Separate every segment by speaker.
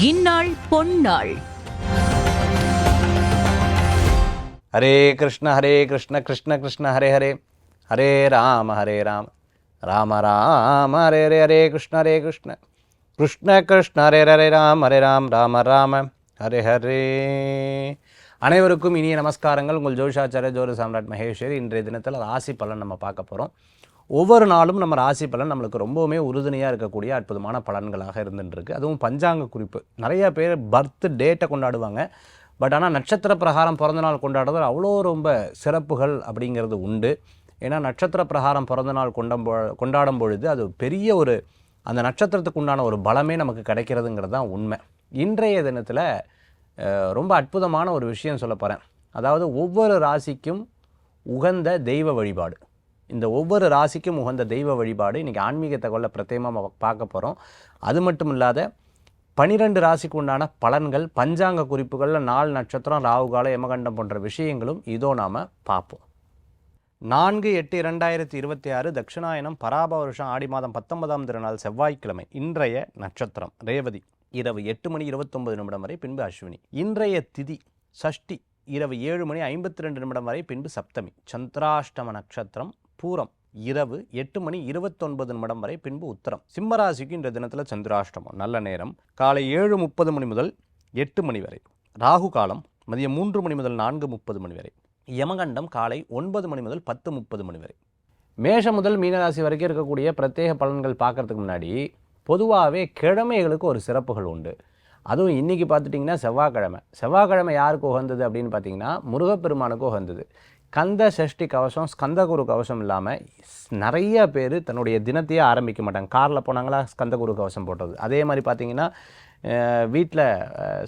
Speaker 1: இந்நாள் பொன்னாள்.
Speaker 2: ஹரே கிருஷ்ண கிருஷ்ண கிருஷ்ண ஹரே ஹரே, ஹரே ராம ராம ராம ஹரே ஹரே, ஹரே கிருஷ்ண கிருஷ்ண கிருஷ்ண ஹரே ஹரே, ராம ராம ராம ஹரே ஹரே. அனைவருக்கும் இனிய நமஸ்காரங்கள். உங்கள் ஜோதிஷாச்சாரிய ஜோதி சாம்ராட் மகேஸ்வரி. இன்றைய தினத்தில் ராசி பலன் நம்ம பார்க்க போகிறோம். ஒவ்வொரு நாளும் நம்ம ராசி பலன் நம்மளுக்கு ரொம்பவுமே உறுதுணையாக இருக்கக்கூடிய அற்புதமான பலன்களாக இருந்துட்டுருக்கு. அதுவும் பஞ்சாங்க குறிப்பு. நிறைய பேர் பர்த் டேட்டை கொண்டாடுவாங்க. பட் ஆனால் நட்சத்திர பிரகாரம் பிறந்தநாள் கொண்டாடுறது அவ்வளோ ரொம்ப சிறப்புகள் அப்படிங்கிறது உண்டு. ஏன்னா நட்சத்திர பிரகாரம் பிறந்தநாள் கொண்டாடும் பொழுது அது பெரிய ஒரு அந்த நட்சத்திரத்துக்கு உண்டான ஒரு பலமே நமக்கு கிடைக்கிறதுங்கிறது தான் உண்மை. இன்றைய தினத்தில் ரொம்ப அற்புதமான ஒரு விஷயம் சொல்ல போகிறேன். அதாவது ஒவ்வொரு ராசிக்கும் உகந்த தெய்வ வழிபாடு. இந்த ஒவ்வொரு ராசிக்கும் உகந்த தெய்வ வழிபாடு இன்றைக்கி ஆன்மீக தகவலை பிரத்யேகமாக பார்க்க போகிறோம். அது மட்டும் இல்லாத 12 ராசிக்கு உண்டான பலன்கள், பஞ்சாங்க குறிப்புகளில் நாள் நட்சத்திரம், ராகுகாலம், யமகண்டம் போன்ற விஷயங்களும் இதோ நாம் பார்ப்போம். 4/8/2026 தட்சிணாயனம் பராப வருஷம் ஆடி மாதம் 19ஆம் திருநாள் செவ்வாய்க்கிழமை. இன்றைய நட்சத்திரம் ரேவதி, இரவு 8:29 வரை, பின்பு அஸ்வினி. இன்றைய திதி சஷ்டி, இரவு 7:52 வரை, பின்பு சப்தமி. சந்திராஷ்டம நட்சத்திரம் பூரம், இரவு 8:29 வரை, பின்பு உத்தரம். சிம்மராசிக்கு இன்ற தினத்தில் சந்திராஷ்டமம். நல்ல நேரம் காலை 7:30 முதல் 8 வரை. ராகு காலம் மதியம் 3 முதல் 4:30 வரை. யமகண்டம் காலை 9 முதல் 10:30 வரை. மேஷம் முதல் மீனராசி வரைக்கும் இருக்கக்கூடிய பிரத்யேக பலன்கள் பார்க்கறதுக்கு முன்னாடி பொதுவாகவே கிழமைகளுக்கு ஒரு சிறப்புகள் உண்டு. அதுவும் இன்றைக்கி பார்த்துட்டிங்கன்னா செவ்வாய்க்கிழமை யாருக்கு உகந்தது அப்படின்னு பார்த்தீங்கன்னா முருகப்பெருமானுக்கு உகந்தது. கந்த சஷ்டி கவசம், ஸ்கந்தகுரு கவசம் இல்லாமல் நிறைய பேர் தன்னுடைய தினத்தையே ஆரம்பிக்க மாட்டாங்க. காரில் போனாங்களா ஸ்கந்தகுரு கவசம் போடுறது, அதே மாதிரி பார்த்திங்கன்னா வீட்டில்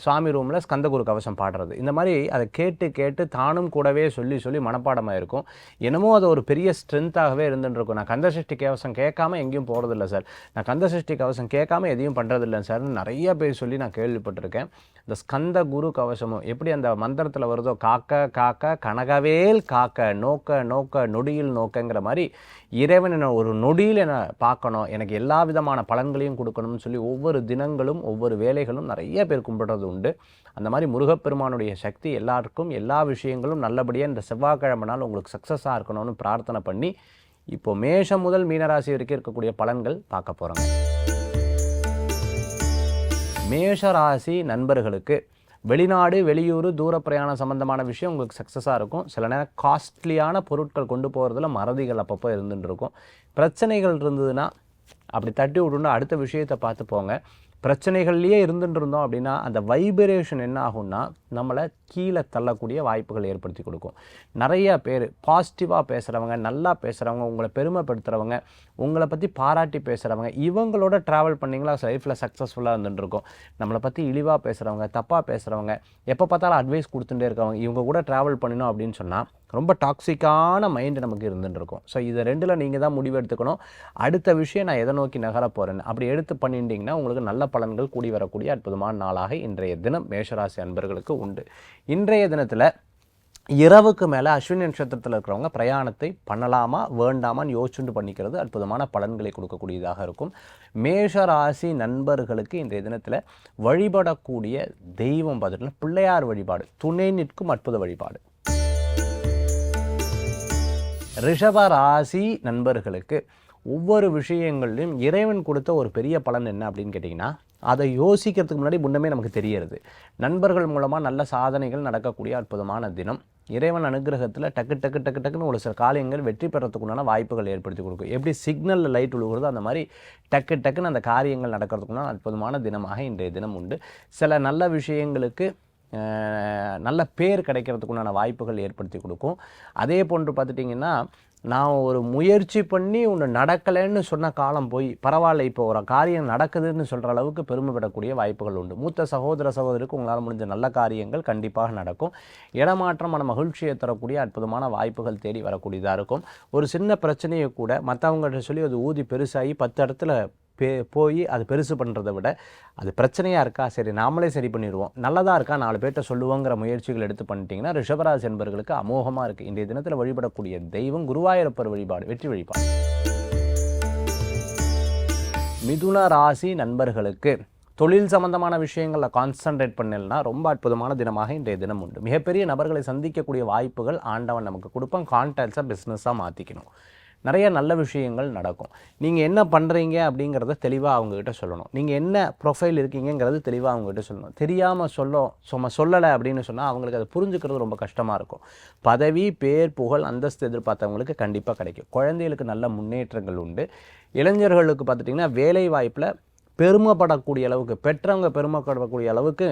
Speaker 2: சுவாமி ரூமில் ஸ்கந்தகுரு கவசம் பாடுறது, இந்த மாதிரி அதை கேட்டு கேட்டு தானும் கூடவே சொல்லி மனப்பாடமாக இருக்கும். என்னமோ அது ஒரு பெரிய ஸ்ட்ரென்த்தாகவே இருந்துருக்கும். நான் கந்தசஷ்டி கவசம் கேட்காம எங்கேயும் போகிறதில்ல சார், நான் கந்தசஷ்டி கவசம் கேட்காம எதையும் பண்ணுறதில்லை சார்னு நிறைய பேர் சொல்லி நான் கேள்விப்பட்டிருக்கேன். இந்த ஸ்கந்த குரு கவசமும் எப்படி அந்த மந்திரத்தில் வருதோ, காக்க காக்க கனகவேல் காக்க, நோக்க நோக்க நொடியில் நோக்கங்கிற மாதிரி இறைவன் என்னை ஒரு நொடியில் என்னை பார்க்கணும், எனக்கு எல்லா விதமான பலன்களையும் கொடுக்கணும்னு சொல்லி ஒவ்வொரு தினங்களும் ஒவ்வொரு வேலைகளும் நிறைய பேர் கும்பிடுறது உண்டு. அந்த மாதிரி முருகப்பெருமானுடைய சக்தி எல்லாருக்கும் எல்லா விஷயங்களும் நல்லபடியாக இந்த செவ்வாய்க்கிழமை நாள் உங்களுக்கு சக்ஸஸாக இருக்கணும்னு பிரார்த்தனை பண்ணி இப்போ மேஷம் முதல் மீனராசி வரைக்கும் இருக்கக்கூடிய பலன்கள் பார்க்க போகிறோங்க. மேஷராசி நண்பர்களுக்கு வெளிநாடு, வெளியூர், தூர பிரயாணம் சம்மந்தமான விஷயம் உங்களுக்கு சக்ஸஸாக இருக்கும். சில நேரம் காஸ்ட்லியான பொருட்கள் கொண்டு போகிறதுல மறதிகள் அப்பப்போ இருந்துட்டு இருக்கும். பிரச்சனைகள் இருந்ததுன்னா அப்படி தட்டி விட்டுன்னு அடுத்த விஷயத்தை பார்த்து போங்க. பிரச்சனைகள்லேயே இருந்துட்டு இருந்தோம் அப்படின்னா அந்த வைப்ரேஷன் என்ன ஆகும்னா நம்மளை கீழே தள்ளக்கூடிய வாய்ப்புகள் ஏற்படுத்தி கொடுக்கும். நிறையா பேர் பாசிட்டிவாக பேசுகிறவங்க, நல்லா பேசுகிறவங்க, உங்களை பெருமைப்படுத்துகிறவங்க, உங்களை பற்றி பாராட்டி பேசுகிறவங்க, இவங்களோட ட்ராவல் பண்ணிங்களா லைஃப்பில் சக்ஸஸ்ஃபுல்லாக இருந்துட்டு இருக்கோம். நம்மளை பற்றி இழிவாக பேசுகிறவங்க, தப்பாக பேசுகிறவங்க, எப்போ பார்த்தாலும் அட்வைஸ் கொடுத்துட்டே இருக்கவங்க, இவங்க கூட ட்ராவல் பண்ணணும் அப்படின்னு சொன்னால் ரொம்ப டாக்ஸிக்கான மைண்டு நமக்கு இருந்துட்டு இருக்கும். ஸோ இதை ரெண்டில் நீங்கள் தான் முடிவு எடுத்துக்கணும். அடுத்த விஷயம் நான் எதை நோக்கி நகர போகிறேன்னு அப்படி எடுத்து பண்ணிட்டீங்கன்னா உங்களுக்கு நல்ல பலன்கள் கூடி வரக்கூடிய அற்புதமான நாளாக இன்றைய தினம் மேஷராசி அன்பர்களுக்கு உண்டு. இன்றைய தினத்தில் இரவுக்கு மேலே அஸ்வினி நட்சத்திரத்தில் இருக்கிறவங்க பிரயாணத்தை பண்ணலாமா வேண்டாமான்னு யோசிச்சுட்டு பண்ணிக்கிறது அற்புதமான பலன்களை கொடுக்கக்கூடியதாக இருக்கும். மேஷராசி நண்பர்களுக்கு இன்றைய தினத்தில் வழிபடக்கூடிய தெய்வம் பார்த்துட்டுனா பிள்ளையார் வழிபாடு துணை நிற்கும் அற்புத வழிபாடு. ரிஷப ராசி நண்பர்களுக்கு ஒவ்வொரு விஷயங்கள்லையும் இறைவன் கொடுத்த ஒரு பெரிய பலன் என்ன அப்படின்னு கேட்டிங்கன்னா அதை யோசிக்கிறதுக்கு முன்னாடி முன்னமே நமக்கு தெரியறது. நண்பர்கள் மூலமாக நல்ல சாதனைகள் நடக்கக்கூடிய அற்புதமான தினம். இறைவன் அனுகிரகத்தில் டக்குன்னு ஒரு சில காரியங்கள் வெற்றி பெறத்துக்குண்டான வாய்ப்புகள் ஏற்படுத்தி கொடுக்கும். எப்படி சிக்னலில் லைட் விழுகிறதோ அந்த மாதிரி டக்குன்னு அந்த காரியங்கள் நடக்கிறதுக்குண்டான அற்புதமான தினமாக இன்றைய தினம் உண்டு. சில நல்ல விஷயங்களுக்கு நல்ல பேர் கிடைக்கிறதுக்குண்டான வாய்ப்புகள் ஏற்படுத்தி கொடுக்கும். அதே போன்று பார்த்துட்டிங்கன்னா நான் ஒரு முயற்சி பண்ணி ஒன்று நடக்கலைன்னு சொன்ன காலம் போய் பரவாயில்ல இப்போ ஒரு காரியம் நடக்குதுன்னு சொல்கிற அளவுக்கு பெருமைப்படக்கூடிய வாய்ப்புகள் உண்டு. மூத்த சகோதரருக்கு உங்களால் முடிஞ்ச நல்ல காரியங்கள் கண்டிப்பாக நடக்கும். இடமாற்றமான மகிழ்ச்சியை தரக்கூடிய அற்புதமான வாய்ப்புகள் தேடி வரக்கூடியதாக இருக்கும். ஒரு சின்ன பிரச்சனையை கூட மற்றவங்கள்ட்ட சொல்லி அது ஊதி பெருசாகி 10 இடத்துல போய் அது பெருசு பண்ணுறதை விட அது பிரச்சனையாக இருக்கா, சரி நாமளே சரி பண்ணிடுவோம், நல்லதாக இருக்கா 4 பேர்கிட்ட சொல்லுவோங்கிற முயற்சிகள் எடுத்து பண்ணிட்டீங்கன்னா ரிஷபராசி என்பவர்களுக்கு அமோகமாக இருக்குது. இன்றைய தினத்தில் வழிபடக்கூடிய தெய்வம் குருவாயூரப்பர் வழிபாடு வெற்றி வழிபாடு. மிதுன ராசி நண்பர்களுக்கு தொழில் சம்பந்தமான விஷயங்களில் கான்சன்ட்ரேட் பண்ணலன்னா ரொம்ப அற்புதமான தினமாக இன்றைய தினம் உண்டு. மிகப்பெரிய நபர்களை சந்திக்கக்கூடிய வாய்ப்புகள் ஆண்டவன் நமக்கு கொடுப்பான். கான்டாக்ட்ஸை பிஸ்னஸாக மாற்றிக்கணும். நிறைய நல்ல விஷயங்கள் நடக்கும். நீங்கள் என்ன பண்ணுறீங்க அப்படிங்கிறத தெளிவாக அவங்ககிட்ட சொல்லணும். நீங்கள் என்ன ப்ரொஃபைல் இருக்கீங்கிறது தெளிவாக அவங்ககிட்ட சொல்லணும். தெரியாமல் சொல்லலை அப்படின்னு சொன்னால் அவங்களுக்கு அதை புரிஞ்சுக்கிறது ரொம்ப கஷ்டமாக இருக்கும். பதவி, பேர், புகழ், அந்தஸ்து எதிர்பார்த்தவங்களுக்கு கண்டிப்பாக கிடைக்கும். குழந்தைகளுக்கு நல்ல முன்னேற்றங்கள் உண்டு. இளைஞர்களுக்கு பார்த்துட்டிங்கன்னா வேலை வாய்ப்பில் பெருமைப்படக்கூடிய அளவுக்கு, பெற்றவங்க பெருமைப்படக்கூடிய அளவுக்கு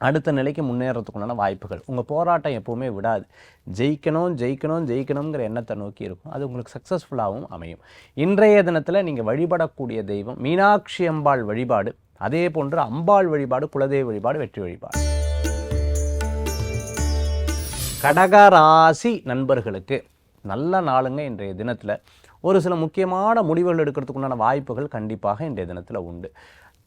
Speaker 2: அடுத்த நிலைக்கு முன்னேறதுக்குண்டான வாய்ப்புகள். உங்கள் போராட்டம் எப்போவுமே விடாது. ஜெயிக்கணுங்கிற எண்ணத்தை நோக்கி இருக்கும். அது உங்களுக்கு சக்ஸஸ்ஃபுல்லாகவும் அமையும். இன்றைய தினத்தில் நீங்கள் வழிபடக்கூடிய தெய்வம் மீனாட்சி அம்பாள் வழிபாடு, அதே போன்று அம்பாள் வழிபாடு, குலதெய்வ வழிபாடு, வெற்றி வழிபாடு. கடகராசி நண்பர்களுக்கு நல்ல நாளுங்க. இன்றைய தினத்தில் ஒரு சில முக்கியமான முடிவுகள் எடுக்கிறதுக்குண்டான வாய்ப்புகள் கண்டிப்பாக இன்றைய தினத்தில் உண்டு.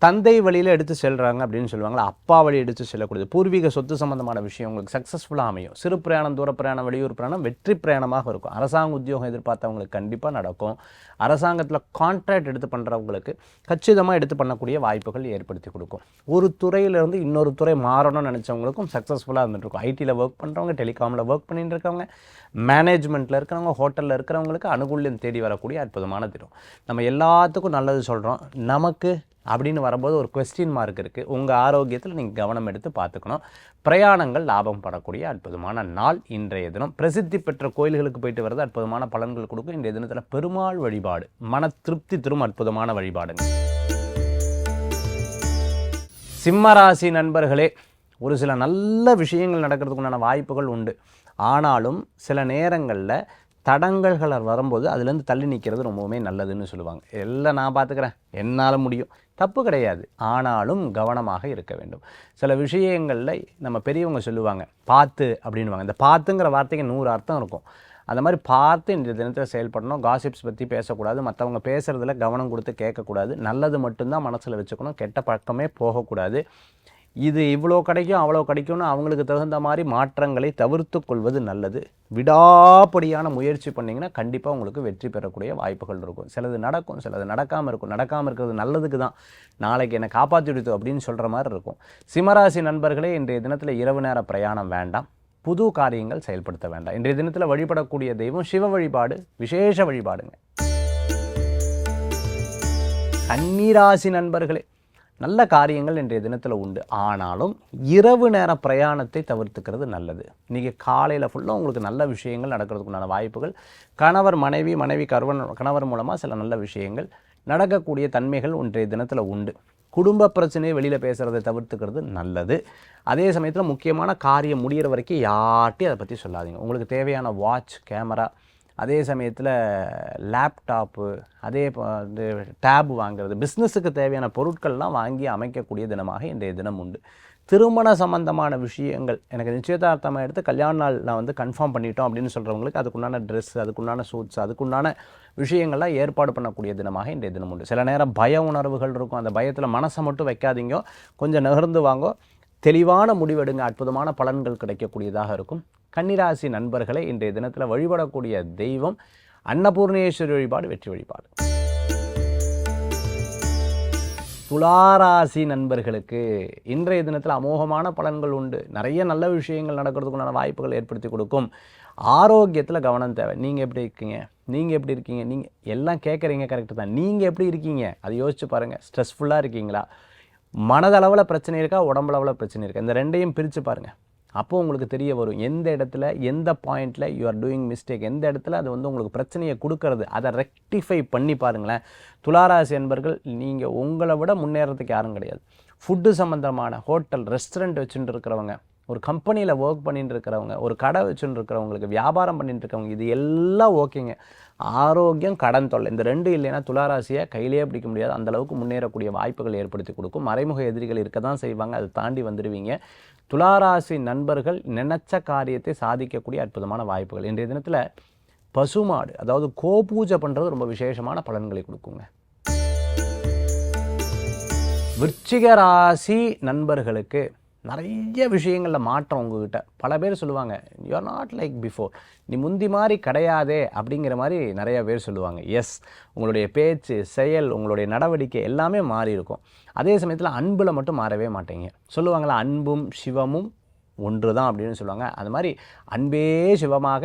Speaker 2: தந்தை வழியில் எடுத்து செல்கிறாங்க அப்படின்னு சொல்லுவாங்களா, அப்பா வழி எடுத்து செல்லக்கூடியது பூர்வீக சொத்து சம்பந்தமான விஷயம் உங்களுக்கு சக்ஸஸ்ஃபுல்லாக அமையும். சிறு பிரயாணம், தூர பிரயாணம், வெளியூர் பிரயாணம் வெற்றி பிரயாணமாக இருக்கும். அரசாங்க உத்தியோகம் எதிர்பார்த்தவங்களுக்கு கண்டிப்பாக நடக்கும். அரசாங்கத்தில் கான்ட்ராக்ட் எடுத்து பண்ணுறவங்களுக்கு கச்சிதமாக எடுத்து பண்ணக்கூடிய வாய்ப்புகள் ஏற்படுத்தி கொடுக்கும். ஒரு துறையிலேருந்து இன்னொரு துறை மாறணும்னு நினச்சவங்களுக்கும் சக்ஸஸ்ஃபுல்லாக இருந்துகிட்ருக்கும். ஐடியில் ஒர்க் பண்ணுறவங்க, டெலிகாமில் ஒர்க் பண்ணிட்டு இருக்கவங்க, மேனேஜ்மெண்ட்டில் இருக்கிறவங்க, ஹோட்டலில் இருக்கிறவங்களுக்கு அனுகூல்யம் தேடி வரக்கூடிய அற்புதமான தினம். நம்ம எல்லாத்துக்கும் நல்லது சொல்கிறோம். நமக்கு அப்படின்னு வரும்போது ஒரு கொஸ்டின் மார்க் இருக்குது. உங்கள் ஆரோக்கியத்தில் நீங்கள் கவனம் எடுத்து பார்த்துக்கணும். பிரயாணங்கள் லாபம் படக்கூடிய அற்புதமான நாள் இன்றைய தினம். பிரசித்தி பெற்ற கோயில்களுக்கு போயிட்டு வர்றது அற்புதமான பலன்கள் கொடுக்கும். இன்றைய தினத்தில் பெருமாள் வழிபாடு மன திருப்தி தரும் அற்புதமான வழிபாடுங்க. சிம்மராசி நண்பர்களே, ஒரு சில நல்ல விஷயங்கள் நடக்கிறதுக்குண்டான வாய்ப்புகள் உண்டு. ஆனாலும் சில நேரங்களில் தடங்கல்கள் வரும்போது அதுலேருந்து தள்ளி நிற்கிறது ரொம்பவுமே நல்லதுன்னு சொல்லுவாங்க. எல்லாம் நான் பார்த்துக்கிறேன், என்னால் முடியும், தப்பு கிடையாது. ஆனாலும் கவனமாக இருக்க வேண்டும். சில விஷயங்களில் நம்ம பெரியவங்க சொல்லுவாங்க பார்த்து அப்படின்வாங்க. இந்த பார்த்துங்கிற வார்த்தைக்கு 100 அர்த்தம் இருக்கும். அந்த மாதிரி பார்த்து இந்த தினத்தில் செயல்படணும். காசிப்ஸ் பற்றி பேசக்கூடாது. மற்றவங்க பேசுகிறதுல கவனம் கொடுத்து கேட்கக்கூடாது. நல்லது மட்டும்தான் மனசில் வச்சுக்கணும். கெட்ட பழக்கமே போகக்கூடாது. இது இவ்வளோ கிடைக்கும் அவ்வளோ கிடைக்கும்னு அவங்களுக்கு தகுந்த மாதிரி மாற்றங்களை தவிர்த்து கொள்வது நல்லது. விடாப்படியான முயற்சி பண்ணிங்கன்னா கண்டிப்பாக உங்களுக்கு வெற்றி பெறக்கூடிய வாய்ப்புகள் இருக்கும். சிலது நடக்கும், சிலது நடக்காமல் இருக்கும். நடக்காமல் இருக்கிறது நல்லதுக்கு தான். நாளைக்கு என்னை காப்பாற்றி விடுத்து அப்படின்னு சொல்கிற மாதிரி இருக்கும். சிம்மராசி நண்பர்களே, இன்றைய தினத்தில் இரவு நேர பிரயாணம் வேண்டாம். புது காரியங்கள் செயல்படுத்த வேண்டாம். இன்றைய தினத்தில் வழிபடக்கூடிய தெய்வம் சிவ வழிபாடு, விசேஷ வழிபாடுங்க. கன்னிராசி நண்பர்களே, நல்ல காரியங்கள் இன்றைய தினத்தில் உண்டு. ஆனாலும் இரவு நேர பிரயாணத்தை தவிர்த்துக்கிறது நல்லது. இன்றைக்கி காலையில் ஃபுல்லாக உங்களுக்கு நல்ல விஷயங்கள் நடக்கிறதுக்குண்டான வாய்ப்புகள், கணவர் மனைவி, கணவர் மூலமாக சில நல்ல விஷயங்கள் நடக்கக்கூடிய தன்மைகள் இன்றைய தினத்தில் உண்டு. குடும்ப பிரச்சனையை வெளியில் பேசுகிறதை தவிர்த்துக்கிறது நல்லது. அதே சமயத்தில் முக்கியமான காரியம் முடிகிற வரைக்கும் யார்ட்டையும் அதை பற்றி சொல்லாதீங்க. உங்களுக்கு தேவையான வாட்ச், கேமரா, அதே சமயத்தில் லேப்டாப்பு, அதே டேப் வாங்குறது, பிஸ்னஸுக்கு தேவையான பொருட்கள்லாம் வாங்கி அமைக்கக்கூடிய தினமாக இன்றைய தினம் உண்டு. திருமண சம்பந்தமான விஷயங்கள், எனக்கு நிச்சயதார்த்தமாக எடுத்து கல்யாண நாள் நான் கன்ஃபார்ம் பண்ணிட்டோம் அப்படின்னு சொல்கிறவங்களுக்கு அதுக்குண்டான ட்ரெஸ், அதுக்குண்டான சூட்ஸ், அதுக்குண்டான விஷயங்கள்லாம் ஏற்பாடு பண்ணக்கூடிய தினமாக இன்றைய தினம் உண்டு. சில நேரம் பய உணர்வுகள் இருக்கும். அந்த பயத்தில் மனசை மட்டும் வைக்காதீங்க, கொஞ்சம் நகர்ந்து வாங்க, தெளிவான முடிவெடுங்க. அற்புதமான பலன்கள் கிடைக்கக்கூடியதாக இருக்கும். கன்னிராசி நண்பர்களை, இன்றைய தினத்தில் வழிபடக்கூடிய தெய்வம் அன்னபூர்ணேஸ்வரி வழிபாடு, வெற்றி வழிபாடு. துளாராசி நண்பர்களுக்கு இன்றைய தினத்தில் அமோகமான பலன்கள் உண்டு. நிறைய நல்ல விஷயங்கள் நடக்கிறதுக்குண்டான வாய்ப்புகள் ஏற்படுத்தி கொடுக்கும். ஆரோக்கியத்தில் கவனம் தேவை. நீங்கள் எப்படி இருக்கீங்க, நீங்கள் எல்லாம் கேட்குறீங்க, கரெக்டு தான். நீங்கள் எப்படி இருக்கீங்க அதை யோசிச்சு பாருங்கள். ஸ்ட்ரெஸ்ஃபுல்லாக இருக்கீங்களா, மனதளவில் பிரச்சனை இருக்கா, உடம்பளவில் பிரச்சனை இருக்கா, இந்த ரெண்டையும் பிரித்து பாருங்கள். அப்போது உங்களுக்கு தெரிய வரும் எந்த இடத்துல, எந்த பாயிண்டில் யூ ஆர் டூயிங் மிஸ்டேக், எந்த இடத்துல அது உங்களுக்கு பிரச்சனையை கொடுக்கறது, அதை ரெக்டிஃபை பண்ணி பாருங்களேன். துளாராசி என்பர்கள், நீங்கள் உங்களை விட முன்னேறதுக்கு யாரும் கிடையாது. ஃபுட்டு சம்மந்தமான ஹோட்டல், ரெஸ்டாரண்ட் வச்சுட்டு இருக்கிறவங்க, ஒரு கம்பெனியில் ஒர்க் பண்ணிட்டு இருக்கிறவங்க, ஒரு கடை வச்சுட்டு இருக்கிறவங்களுக்கு, வியாபாரம் பண்ணிட்டு இருக்கவங்க, இது எல்லாம் ஓகேங்க. ஆரோக்கியம், கடன் தொல்லை, இந்த ரெண்டு இல்லைன்னா துளாராசியை கையிலேயே பிடிக்க முடியாது. அந்தளவுக்கு முன்னேறக்கூடிய வாய்ப்புகள் ஏற்படுத்தி கொடுக்கும். மறைமுக எதிரிகள் இருக்க தான் செய்வாங்க, அதை தாண்டி வந்துடுவீங்க. துளாராசி நண்பர்கள் நினைச்ச காரியத்தை சாதிக்கக்கூடிய அற்புதமான வாய்ப்புகள். இன்றைய தினத்தில் பசுமாடு, அதாவது கோபூஜை பண்ணுறது ரொம்ப விசேஷமான பலன்களை கொடுக்குங்க. விருச்சிக ராசி நண்பர்களுக்கு நிறைய விஷயங்களில் மாற்றம் உங்ககிட்ட. பல பேர் சொல்லுவாங்க, you are not like before, நீ முந்தி மாதிரி கிடையாதே அப்படிங்கிற மாதிரி நிறைய பேர் சொல்லுவாங்க. எஸ், உங்களுடைய பேச்சு, செயல், உங்களுடைய நடவடிக்கை எல்லாமே மாறி இருக்கும். அதே சமயத்தில் அன்பில் மட்டும் மாறவே மாட்டீங்க. சொல்லுவாங்களா, அன்பும் சிவமும் ஒன்று தான் அப்படின்னு சொல்லுவாங்க. அது மாதிரி அன்பே சிவமாக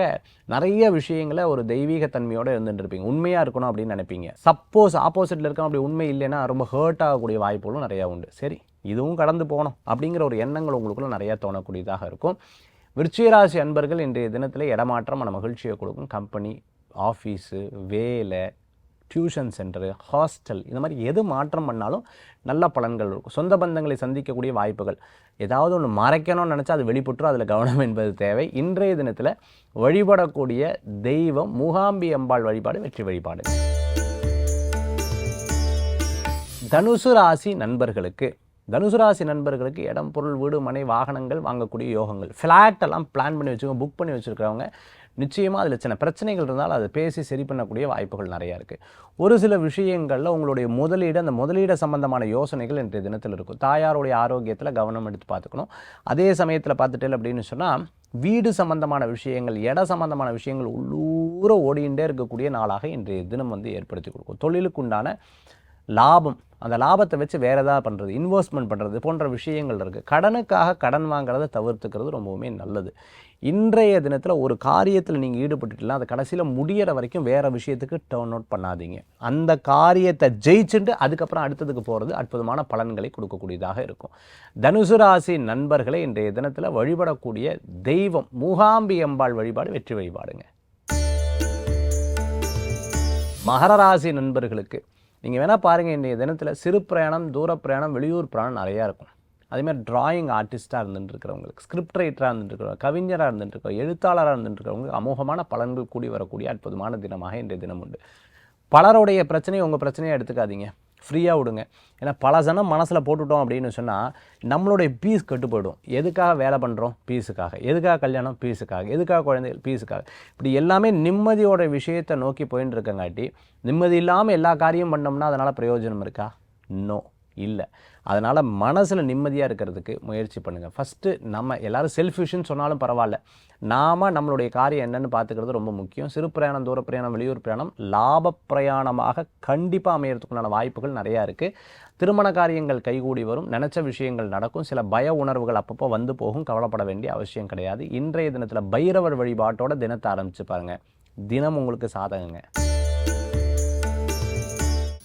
Speaker 2: நிறைய விஷயங்களை ஒரு தெய்வீகத்தன்மையோடு இருந்துட்டு இருப்பீங்க. உண்மையாக இருக்கணும் அப்படின்னு நினைப்பீங்க. சப்போஸ் ஆப்போசிட்டில் இருக்கணும் அப்படி உண்மை இல்லைன்னா ரொம்ப ஹர்ட் ஆகக்கூடிய வாய்ப்புகளும் நிறையா உண்டு. சரி, இதுவும் கடந்து போகணும் அப்படிங்கிற ஒரு எண்ணங்கள் உங்களுக்குள்ள நிறையா தோணக்கூடியதாக இருக்கும். விருச்சிகராசி அன்பர்கள் இன்றைய தினத்தில் இடமாற்றம் மன மகிழ்ச்சியை கொடுக்கும். கம்பெனி, ஆஃபீஸு, வேலை, டியூஷன் சென்டரு, ஹாஸ்டல், இந்த மாதிரி எது மாற்றம் பண்ணாலும் நல்ல பலன்கள் இருக்கும். சொந்த பந்தங்களை சந்திக்கக்கூடிய வாய்ப்புகள். ஏதாவது ஒன்று மறைக்கணும்னு நினச்சா அது வெளிப்பட்டுரும், அதில் கவனம் என்பது தேவை. இன்றைய தினத்தில் வழிபடக்கூடிய தெய்வம் மூகாம்பி அம்பாள் வழிபாடு வெற்றி வழிபாடு. தனுசு ராசி நண்பர்களுக்கு இடம், பொருள், வீடு, மனை, வாகனங்கள் வாங்கக்கூடிய யோகங்கள். ஃப்ளாட் எல்லாம் பிளான் பண்ணி வச்சுக்கோங்க, புக் பண்ணி வச்சுருக்கிறவங்க நிச்சயமாக அதில் சின்ன பிரச்சனைகள் இருந்தாலும் அதை பேசி சரி பண்ணக்கூடிய வாய்ப்புகள் நிறையா இருக்குது. ஒரு சில விஷயங்களில் உங்களுடைய அந்த முதலீடு சம்பந்தமான யோசனைகள் இன்றைய தினத்தில் இருக்கும். தாயாருடைய ஆரோக்கியத்தில் கவனம் எடுத்து பார்த்துக்கணும். அதே சமயத்தில் பார்த்துட்டேன் அப்படின்னு சொன்னால் வீடு சம்பந்தமான விஷயங்கள், இட சம்பந்தமான விஷயங்கள் உள்ளூர ஓடிண்டே இருக்கக்கூடிய நாளாக இன்றைய தினம் ஏற்படுத்தி கொடுக்கும். தொழிலுக்குண்டான லாபம், அந்த லாபத்தை வச்சு வேறு ஏதாவது பண்ணுறது, இன்வெஸ்ட்மெண்ட் பண்ணுறது போன்ற விஷயங்கள் இருக்குது. கடனுக்காக கடன் வாங்குறதை தவிர்த்துக்கிறது ரொம்பவுமே நல்லது. இன்றைய தினத்தில் ஒரு காரியத்தில் நீங்கள் ஈடுபட்டுட்டீங்கன்னா அது கடைசியில் முடிகிற வரைக்கும் வேறு விஷயத்துக்கு டேர்ன் அவுட் பண்ணாதீங்க. அந்த காரியத்தை ஜெயிச்சுட்டு அதுக்கப்புறம் அடுத்ததுக்கு போகிறது அற்புதமான பலன்களை கொடுக்கக்கூடியதாக இருக்கும். தனுசு ராசி நண்பர்களை இன்றைய தினத்தில் வழிபடக்கூடிய தெய்வம் மூகாம்பி அம்பாள் வழிபாடு வெற்றி வழிபாடுங்க. மகர ராசி நண்பர்களுக்கு நீங்கள் வேணால் பாருங்கள், இன்றைய தினத்தில் சிறு பிரயாணம், தூர பிரயாணம், வெளியூர் பிரயாணம் நிறையா இருக்கும். அதேமாதிரி டிராயிங் ஆர்டிஸ்ட்டாக இருந்துட்டுருக்கிறவங்களுக்கு, ஸ்கிரிப்ட் ரைட்டராக இருந்துட்டுருக்கிறவங்க, கவிஞராக இருந்துட்டுருக்கவங்க, எழுத்தாளராக இருந்துட்டுருக்கிறவங்களுக்கு அமோகமான பலன்கள் கூடி வரக்கூடிய அற்புதமான தினமாக இன்றைய தினம் உண்டு. பலருடைய பிரச்சனையை உங்கள் பிரச்சனையை எடுத்துக்காதீங்க, ஃப்ரீயாக விடுங்க. ஏன்னா பல ஜனம் மனசில் போட்டுட்டோம் அப்படின்னு சொன்னால் நம்மளுடைய பீஸ் கெட்டு போய்டும். எதுக்காக வேலை பண்ணுறோம்? பீஸுக்காக. எதுக்காக கல்யாணம்? பீஸுக்காக. எதுக்காக குழந்தைகள்? பீஸுக்காக. இப்படி எல்லாமே நிம்மதியோட விஷயத்தை நோக்கி போயின்னு இருக்கங்காட்டி நிம்மதி இல்லாமல் எல்லா காரியம் பண்ணோம்னா அதனால் பிரயோஜனம் இருக்கா? நோ, இல்லை. அதனால் மனசில் நிம்மதியாக இருக்கிறதுக்கு முயற்சி பண்ணுங்கள். ஃபஸ்ட்டு நம்ம எல்லோரும் செல்ஃபிஷ்னு சொன்னாலும் பரவாயில்ல, நாம் நம்மளுடைய காரியம் என்னென்னு பார்த்துக்கிறது ரொம்ப முக்கியம். சிறு பிரயாணம், தூர பிரயாணம், வெளியூர் பிரயாணம் லாப பிரயாணமாக கண்டிப்பாக அமையறதுக்குண்டான வாய்ப்புகள் நிறையா இருக்குது. திருமண காரியங்கள் கைகூடி வரும், நினச்ச விஷயங்கள் நடக்கும். சில பய உணர்வுகள் அப்பப்போ வந்து போகும், கவலைப்பட வேண்டிய அவசியம் கிடையாது. இன்றைய தினத்தில் பைரவர் வழிபாட்டோட தினத்தை ஆரம்பித்து பாருங்கள், தினம் உங்களுக்கு சாதகங்க.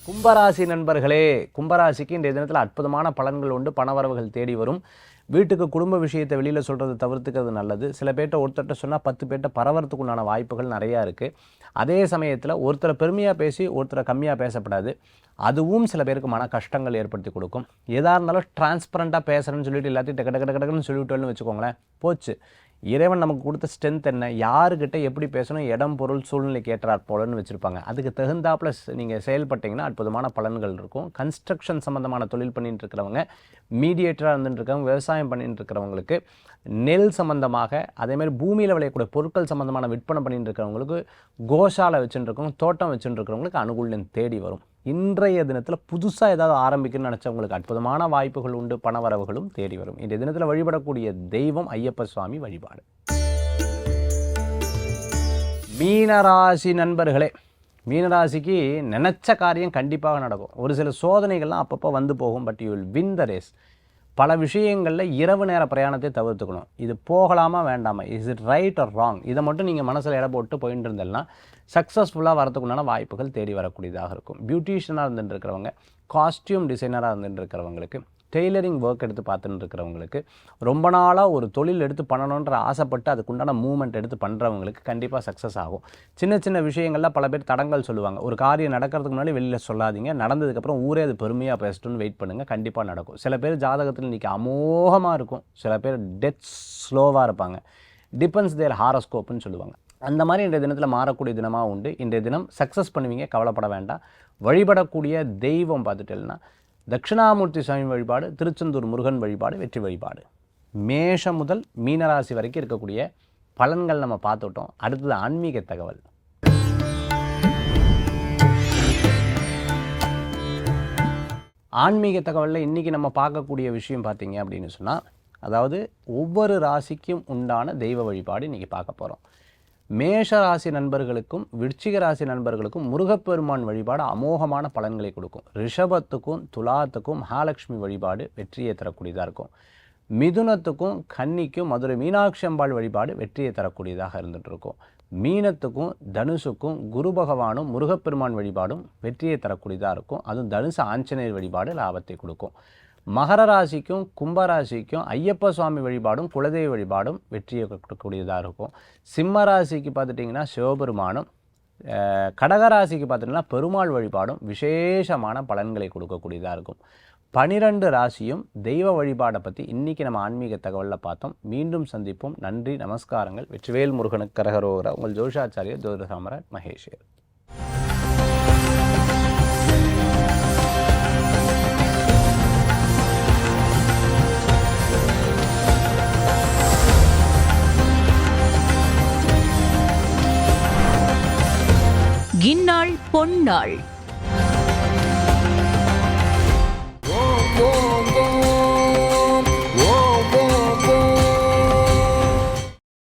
Speaker 2: கும்பராசி நண்பர்களே, கும்பராசிக்கு இன்றைய தினத்தில் அற்புதமான பலன்கள் உண்டு. பணவரவுகள் தேடி வரும். வீட்டுக்கு குடும்ப விஷயத்தை வெளியில் சொல்கிறது தவிர்த்துக்கிறது நல்லது. சில பேர்ட்ட ஒருத்தர்கிட்ட சொன்னால் 10 பேர்ட்ட பரவறதுக்குண்டான வாய்ப்புகள் நிறையா இருக்குது. அதே சமயத்தில் ஒருத்தரை பெருமையாக பேசி ஒருத்தரை கம்மியாக பேசப்படாது. அதுவும் சில பேருக்கு மன கஷ்டங்கள் ஏற்படுத்தி கொடுக்கும். எதாக இருந்தாலும் டிரான்ஸ்பரண்ட்டாக பேசுகிறேன்னு சொல்லிட்டு எல்லாத்தையும் டக்கு சொல்லிவிட்டோன்னு வச்சுக்கோங்களேன், போச்சு. இறைவன் நமக்கு கொடுத்த ஸ்ட்ரென்த் என்ன, யாருக்கிட்ட எப்படி பேசணும், இடம், பொருள், சூழ்நிலைக்கு ஏற்றாற் போலன்னு வச்சுருப்பாங்க. அதுக்கு தகுந்தாப்புல நீங்கள் செயல்பட்டிங்கன்னா அற்புதமான பலன்கள் இருக்கும். கன்ஸ்ட்ரக்ஷன் சம்மந்தமான தொழில் பண்ணிட்டு இருக்கிறவங்க, மீடியேட்டராக இருந்துட்டு இருக்கிறவங்க, விவசாயம் பண்ணிட்டு இருக்கிறவங்களுக்கு, நெல் சம்மந்தமாக, அதேமாதிரி பூமியில் விளையக்கூடிய பொருட்கள் சம்மந்தமான விற்பனை பண்ணிட்டு இருக்கிறவங்களுக்கு, கோஷாலை வச்சுட்டு இருக்கவங்க, தோட்டம் வச்சுட்டு இருக்கிறவங்களுக்கு அனுகூலம் தேடி வரும். இன்றைய தினத்தில் புதுசாக ஏதாவது ஆரம்பிக்கணும்னு நினச்சவங்களுக்கு அற்புதமான வாய்ப்புகள் உண்டு. பணவரவுகளும் தேடி வரும். இன்றைய தினத்தில் வழிபடக்கூடிய தெய்வம் ஐயப்ப சுவாமி வழிபாடு. மீனராசி நண்பர்களே, மீனராசிக்கு நினச்ச காரியம் கண்டிப்பாக நடக்கும். ஒரு சில சோதனைகள்லாம் அப்பப்போ வந்து போகும். But you will win the race. பல விஷயங்களில் இரவு நேர பிரயாணத்தை தவிர்த்துக்கணும். இது போகலாமா வேண்டாமா, is it right or wrong, இதை மட்டும் நீங்கள் மனசில் இட போட்டு போயிட்டு இருந்தேன்னா சக்ஸஸ்ஃபுல்லாக வரதுக்குண்டான வாய்ப்புகள் தேடி வரக்கூடியதாக இருக்கும். பியூட்டிஷியனாக இருந்துட்டு இருக்கிறவங்க, காஸ்டியூம் டிசைனராக இருந்துட்டு இருக்கிறவங்களுக்கு, டெய்லரிங் ஒர்க் எடுத்து பார்த்துட்டு இருக்கிறவங்களுக்கு, ரொம்ப நாளாக ஒரு தொழில் எடுத்து பண்ணணுன்ற ஆசைப்பட்டு அதுக்குண்டான மூவ்மெண்ட் எடுத்து பண்ணுறவங்களுக்கு கண்டிப்பாக சக்ஸஸ் ஆகும். சின்ன சின்ன விஷயங்களில் பல பேர் தடங்கள் சொல்லுவாங்க. ஒரு காரியம் நடக்கிறதுக்கு முன்னாடி வெளியில் சொல்லாதீங்க, நடந்ததுக்கப்புறம் ஊரே அது பெருமையாக பேசட்டுன்னு வெயிட் பண்ணுங்கள், கண்டிப்பாக நடக்கும். சில பேர் ஜாதகத்தில் இன்றைக்கி அமோகமாக இருக்கும், சில பேர் டெத் ஸ்லோவாக இருப்பாங்க. டிபெண்ட்ஸ் தேர் ஹாரோஸ்கோப்னு சொல்லுவாங்க. அந்த மாதிரி இன்றைய தினத்தில் மாறக்கூடிய தினமாக உண்டு. இன்றைய தினம் சக்ஸஸ் பண்ணுவீங்க, கவலைப்பட வேண்டாம். வழிபடக்கூடிய தெய்வம் பார்த்துட்டேன்னா தட்சிணாமூர்த்தி சுவாமி வழிபாடு, திருச்செந்தூர் முருகன் வழிபாடு வெற்றி வழிபாடு. மேஷம் முதல் மீனராசி வரைக்கும் இருக்கக்கூடிய பலன்கள் நம்ம பார்த்துட்டோம். அடுத்தது ஆன்மீக தகவல். ஆன்மீக தகவலில் இன்றைக்கி நம்ம பார்க்கக்கூடிய விஷயம் பார்த்தீங்க அப்படின்னு சொன்னால், அதாவது ஒவ்வொரு ராசிக்கும் உண்டான தெய்வ வழிபாடு இன்றைக்கி பார்க்க போகிறோம். மேஷ ராசி நண்பர்களுக்கும் விருச்சிக ராசி நண்பர்களுக்கும் முருகப்பெருமான் வழிபாடு அமோகமான பலன்களை கொடுக்கும். ரிஷபத்துக்கும் துலாத்துக்கும் மகாலட்சுமி வழிபாடு வெற்றியை தரக்கூடியதாக இருக்கும். மிதுனத்துக்கும் கன்னிக்கும் மதுரை மீனாட்சி அம்பாள் வழிபாடு வெற்றியை தரக்கூடியதாக இருந்துகிட்டு இருக்கும். மீனத்துக்கும் தனுசுக்கும் குரு பகவானும் முருகப்பெருமான் வழிபாடும் வெற்றியை தரக்கூடியதாக இருக்கும். அதுவும் தனுசு ஆஞ்சநேயர் வழிபாடு லாபத்தை கொடுக்கும். மகர ராசிக்கும் கும்பராசிக்கும் ஐயப்ப சுவாமி வழிபாடும் குலதெய்வ வழிபாடும் வெற்றியை கொடுக்கக்கூடியதாக இருக்கும். சிம்ம ராசிக்கு பார்த்துட்டிங்கன்னா சிவபெருமானும், கடகராசிக்கு பார்த்துட்டிங்கன்னா பெருமாள் வழிபாடும் விசேஷமான பலன்களை கொடுக்கக்கூடியதாக இருக்கும். 12 ராசியும் தெய்வ வழிபாடை பற்றி இன்றைக்கி நம்ம ஆன்மீக தகவலில் பார்த்தோம். மீண்டும் சந்திப்போம். நன்றி, நமஸ்காரங்கள். வெற்றிவேல் முருகனுக்கு கரகரோகரா. உங்கள் ஜோஷாச்சாரியர் ஜோதிட சாம்ராட் மகேஷர்.
Speaker 1: இந்நாள் பொன்னாள்.